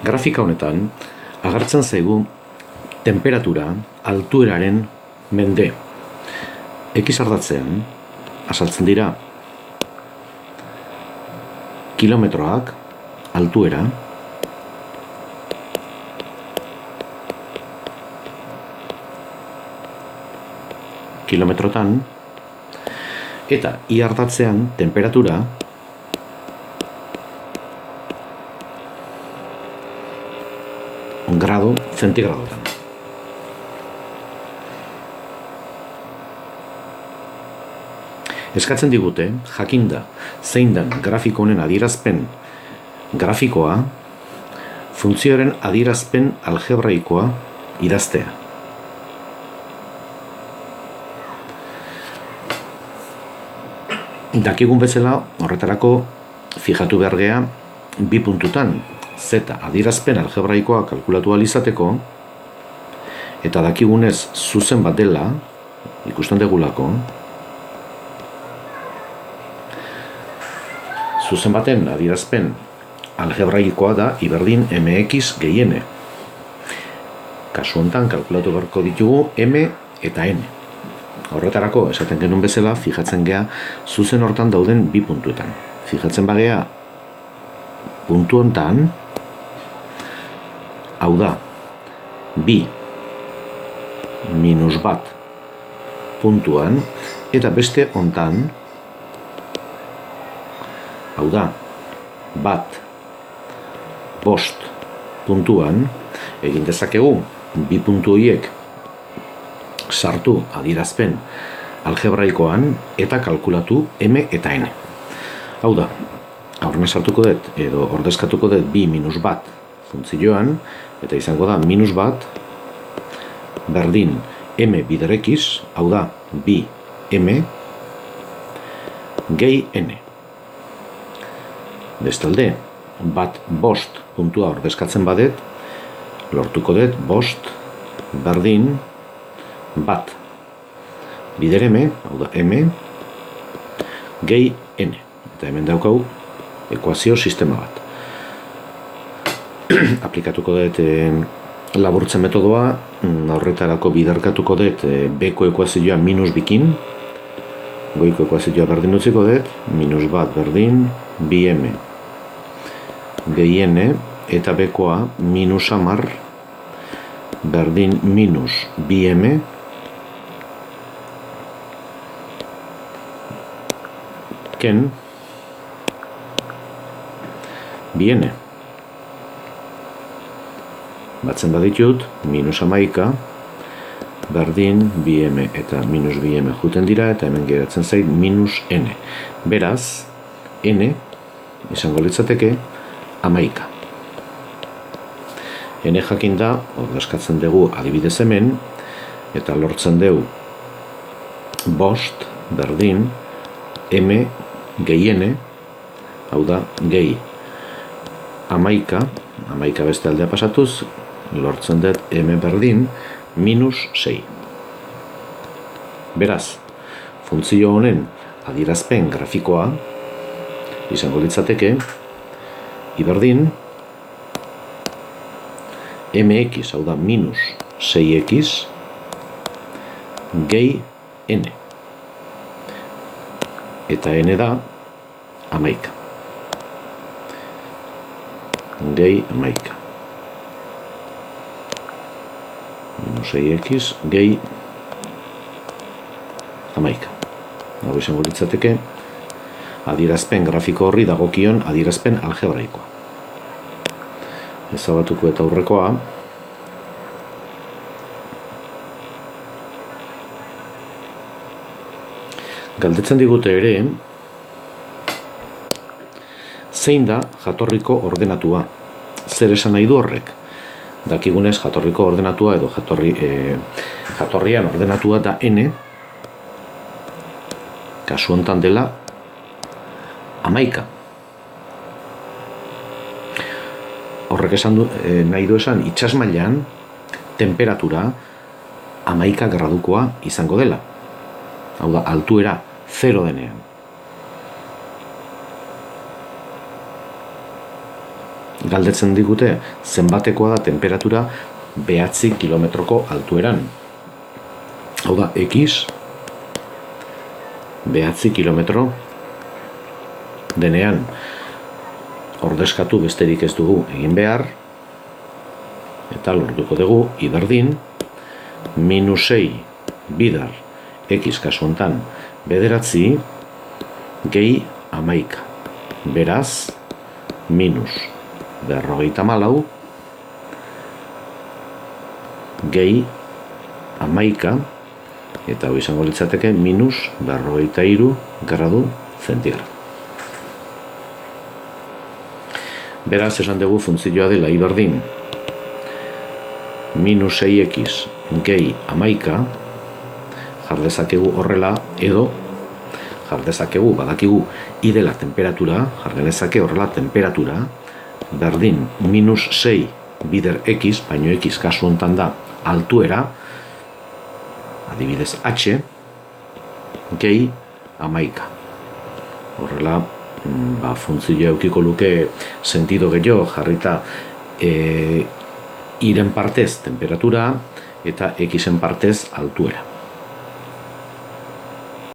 Grafika honetan, agertzen zaigu temperatura altueraren mende. X ardatzean, azaltzen dira kilometroak, altuera, kilometrotan, eta Y ardatzean temperatura grado zentigradotan. Eskatzen digute, jakinda zein den grafiko honen adierazpen grafikoa, funtzioaren adierazpen algebraikoa idaztea. Dakigun bezala, horretarako fijatu behar gea bi puntutan, z adierazpen algebraikoa kalkulatu ahal izateko, eta dakigunez zuzen bat dela, ikusten degulako, zuzen baten adierazpen algebraikoa da I berdin mx gehi n. Kasu honetan kalkulatu beharko ditugu m eta n. Horretarako, esaten genuen bezala, fijatzen gea zuzen hortan dauden bi puntuetan. Fijatzen bagea puntu honetan, hau da, bi minus bat puntuan, eta beste honetan, hau da, bat bost puntuan, egin dezakegu bi puntu horiek sartu adierazpen algebraikoan eta kalkulatu m eta n. Hau da, aurrena sartuko dut edo ordezkatuko dut bi minus bat funtzioan, eta izango da minus bat berdin m bider x, hau da, bi m gehi n. Bestalde, bat bost puntua ordezkatzen badet, lortuko dut bost berdin bat bider m, hau da m, gehi n. Eta hemen daukau ekuazio sistema bat. Aplikatuko dut laburtzen metodoa, horretarako biderkatuko dut b-ko ekuazioa minus bikin, goiko ekuazioa berdin utziko dut, minus bat berdin bi m gehi n, eta b-koa minus hamar berdin minus bi m ken bi n. Batzen baditut, minus hamaika berdin bi m eta minus bi m juten dira, eta hemen geratzen zait minus n. Beraz, n izango litzateke hamaika. N jakinda, ordezkatzen dugu adibidez hemen, eta lortzen dugu bost berdin m gehi n, hau da, gehi hamaika, hamaika beste aldea pasatuz, lortzen dut m berdin minus 6. Beraz, funtzio honen adierazpen grafikoa izango litzateke I berdin mx, hau da, minus 6x gehi n. Eta n da hamaika. Gehi hamaika. Minus 6x gehi hamaika. Hau izango litzateke adierazpen grafiko horri dagokion adierazpen algebraikoa. Ezabatuko eta aurrekoa. Galdetzen digute ere, zein da jatorriko ordenatua? Zer esan nahi du horrek? Dakigunez jatorriko ordenatua edo jatorrian ordenatua da n, kasu honetan dela hamaika. Horrek esan nahi du esan itsasmailan temperatura 11 gradukoa izango dela. Hau da, altuera 0 denean. galdetzen digute zenbatekoa da temperatura 9 kilometroko altueran. Hau da, x 9 kilometro denean ordezkatu besterik ez dugu egin behar, eta lortuko dugu I berdin -6 bidar x kasu hontan 9 gehi 11. Beraz, -54 gehi 11, eta hau izango litzateke -53 gradu zentigrado. Beraz, esan dugu funtzioa dela I berdin -6x gehi 11, jar dezakegu horrela, edo jar dezakegu, badakigu I dela temperatura, jar genezake horrela temperatura, berdin -6 bider x, baino x kasu hontan da altuera, adibidez h, gehi 11. Horrela, funtzioa eukiko luke sentido gehiago jarrita iren partez temperatura eta xen partez altuera.